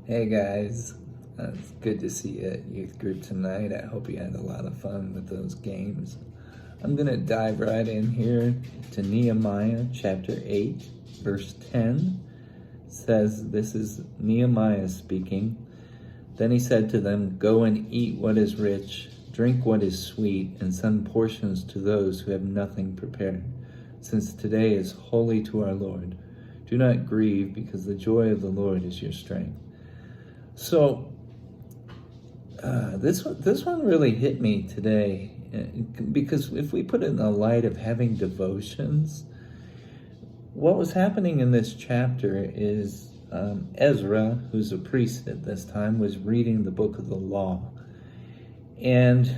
Hey guys, it's good to see you at youth group tonight. I hope you had a lot of fun with those games. I'm going to dive right in here to Nehemiah chapter 8, verse 10. It says, this is Nehemiah speaking. Then he said to them, "Go and eat what is rich, drink what is sweet, and send portions to those who have nothing prepared, since today is holy to our Lord. Do not grieve, because the joy of the Lord is your strength." So this one really hit me today, because if we put it in the light of having devotions, what was happening in this chapter is Ezra, who's a priest at this time, was reading the book of the law. And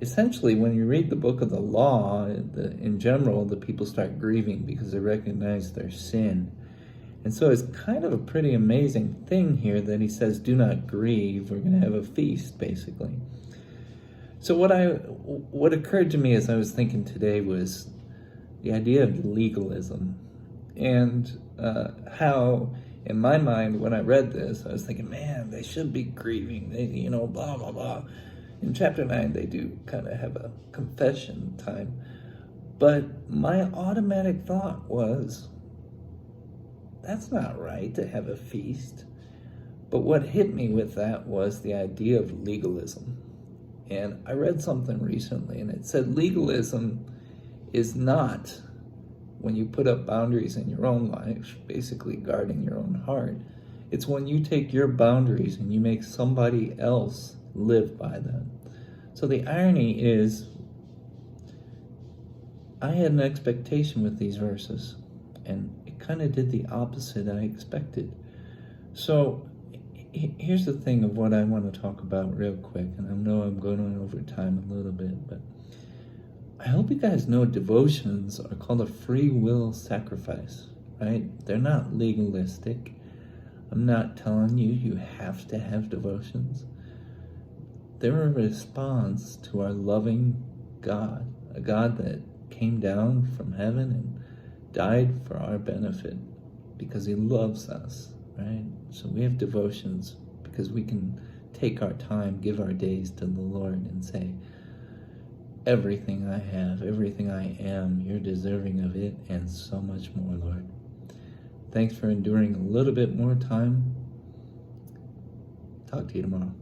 essentially, when you read the book of the law, in general, the people start grieving because they recognize their sin. And so it's kind of a pretty amazing thing here that he says, do not grieve, we're going to have a feast, basically. So what occurred to me as I was thinking today was the idea of legalism, and how, in my mind, when I read this, I was thinking, man, they should be grieving, they, blah, blah, blah. In chapter 9, they do kind of have a confession time. But my automatic thought was, that's not right to have a feast. But what hit me with that was the idea of legalism. And I read something recently, and it said legalism is not when you put up boundaries in your own life, basically guarding your own heart. It's when you take your boundaries and you make somebody else live by them. So the irony is, I had an expectation with these verses, and it kind of did the opposite I expected. So here's the thing of what I want to talk about real quick, and I know I'm going over time a little bit, but I hope you guys know devotions are called a free will sacrifice, right? They're not legalistic. I'm not telling you you have to have devotions. They're a response to our loving God, a God that came down from heaven and died for our benefit because he loves us, right? So we have devotions because we can take our time, give our days to the Lord and say, everything I have, everything I am, you're deserving of it and so much more, Lord. Thanks for enduring a little bit more time. Talk to you tomorrow.